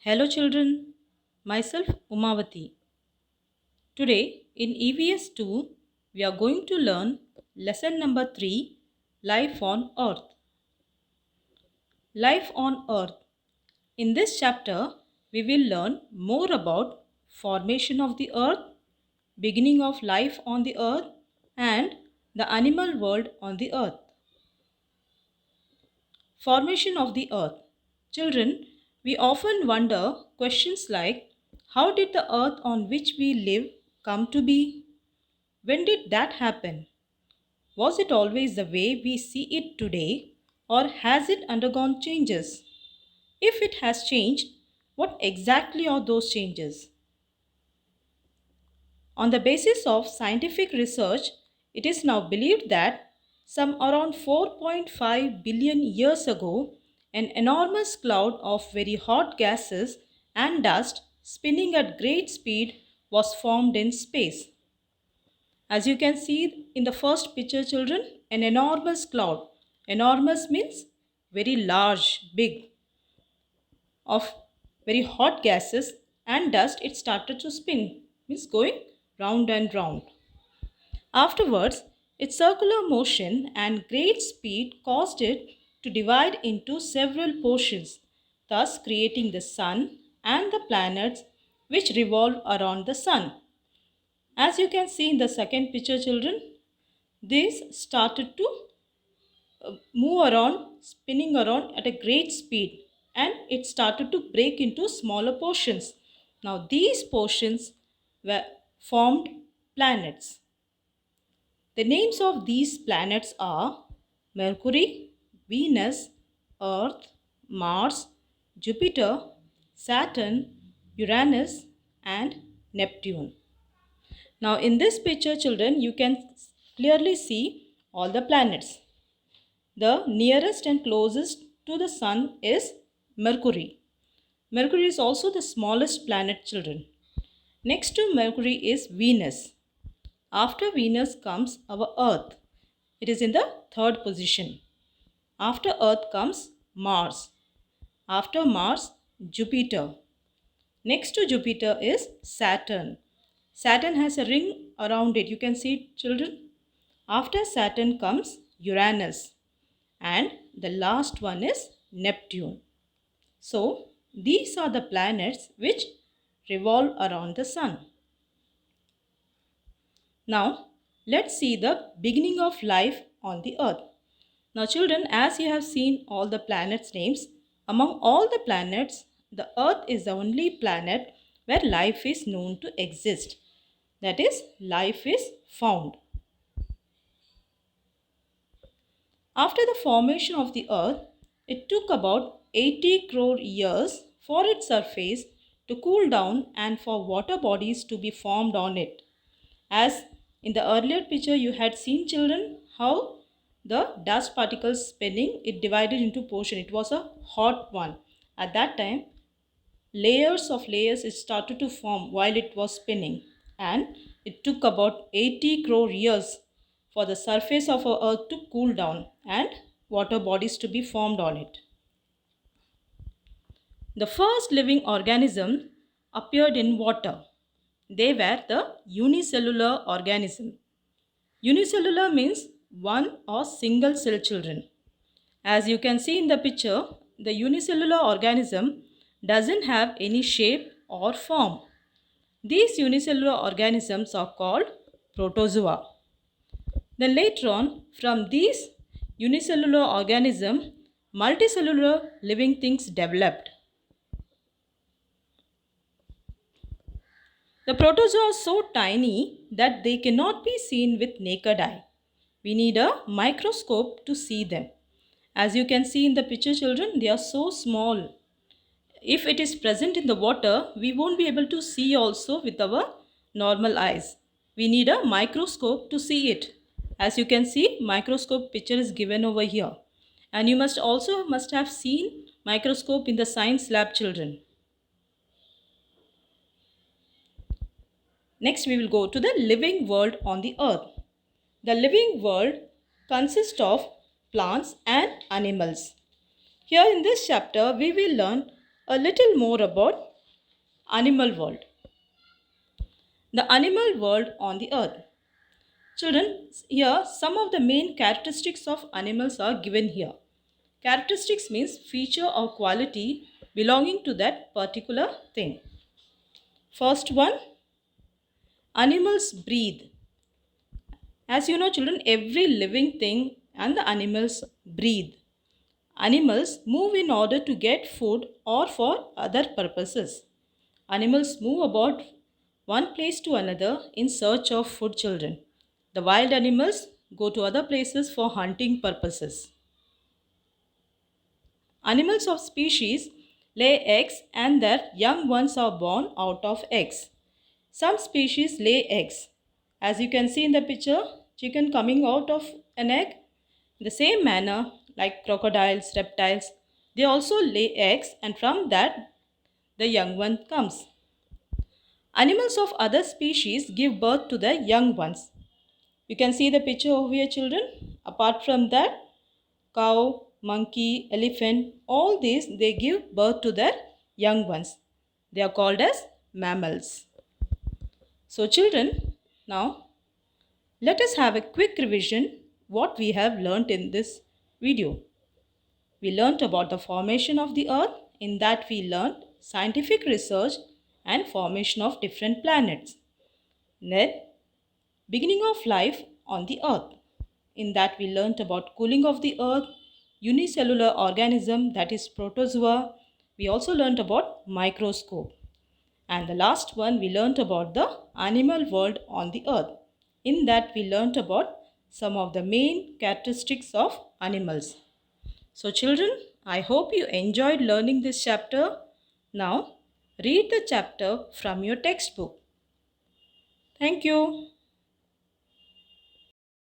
Hello children, myself Umavati. Today in EVS 2 we are going to learn lesson number 3, Life on Earth. Life on Earth. In this chapter we will learn more about formation of the earth, beginning of life on the earth and the animal world on the earth. Formation of the earth. Children, we often wonder questions like how did the earth on which we live come to be? When did that happen? Was it always the way we see it today or has it undergone changes? If it has changed, what exactly are those changes? On the basis of scientific research, it is now believed that some around 4.5 billion years ago, an enormous cloud of very hot gases and dust spinning at great speed was formed in space. As you can see in the first picture, children, an enormous cloud. Enormous means very large, big, of very hot gases and dust. It started to spin, means going round and round. Afterwards, its circular motion and great speed caused it to divide into several portions, thus creating the sun and the planets which revolve around the sun. As you can see in the second picture, children, these started to move around, spinning around at a great speed, and it started to break into smaller portions. Now, these portions were formed planets. The names of these planets are Mercury, Venus, Earth, Mars, Jupiter, Saturn, Uranus, and Neptune. Now, in this picture, children, you can clearly see all the planets. The nearest and closest to the Sun is Mercury. Mercury is also the smallest planet, children. Next to Mercury is Venus. After Venus comes our Earth. It is in the third position. After Earth comes Mars. After Mars, Jupiter. Next to Jupiter is Saturn. Saturn has a ring around it. You can see it, children. After Saturn comes Uranus. And the last one is Neptune. So, these are the planets which revolve around the Sun. Now, let's see the beginning of life on the Earth. Now, children, as you have seen all the planets' names, among all the planets, the Earth is the only planet where life is known to exist. That is, life is found. After the formation of the Earth, it took about 80 crore years for its surface to cool down and for water bodies to be formed on it. As in the earlier picture you had seen, children, how the dust particles spinning, it divided into portion. It was a hot one. At that time, layers of layers it started to form while it was spinning, and it took about 80 crore years for the surface of our earth to cool down and water bodies to be formed on it. The first living organism appeared in water. They were the unicellular organism. Unicellular means one or single cell, children. As you can see in the picture, the unicellular organism doesn't have any shape or form. These unicellular organisms are called protozoa. Then later on, from these unicellular organisms, multicellular living things developed. The protozoa are so tiny that they cannot be seen with naked eye. We need a microscope to see them. As you can see in the picture, children, they are so small. If it is present in the water, we won't be able to see also with our normal eyes. We need a microscope to see it. As you can see, microscope picture is given over here. And you must also have seen microscope in the science lab, children. Next, we will go to the living world on the earth. The living world consists of plants and animals. Here in this chapter, we will learn A little more about animal world. The animal world on the earth. Children, here some of the main characteristics of animals are given here. Characteristics means feature or quality belonging to that particular thing. First one, animals breathe. As you know, children, every living thing and the animals breathe. Animals move in order to get food or for other purposes. Animals move about one place to another in search of food, children. The wild animals go to other places for hunting purposes. Animals of species lay eggs and their young ones are born out of eggs. Some species lay eggs. As you can see in the picture, chicken coming out of an egg. In the same manner, like crocodiles, reptiles, they also lay eggs and from that the young one comes. Animals of other species give birth to the young ones. You can see the picture over here, children. Apart from that, cow, monkey, elephant, all these they give birth to their young ones. They are called as mammals. So children, now let us have a quick revision what we have learnt in this video. We learnt about the formation of the earth. In that we learnt scientific research and formation of different planets. Then beginning of life on the earth. In that we learnt about cooling of the earth, unicellular organism that is protozoa. We also learnt about microscope. And the last one we learnt about the animal world on the earth. In that we learnt about some of the main characteristics of animals. So children, I hope you enjoyed learning this chapter. Now read the chapter from your textbook. Thank you.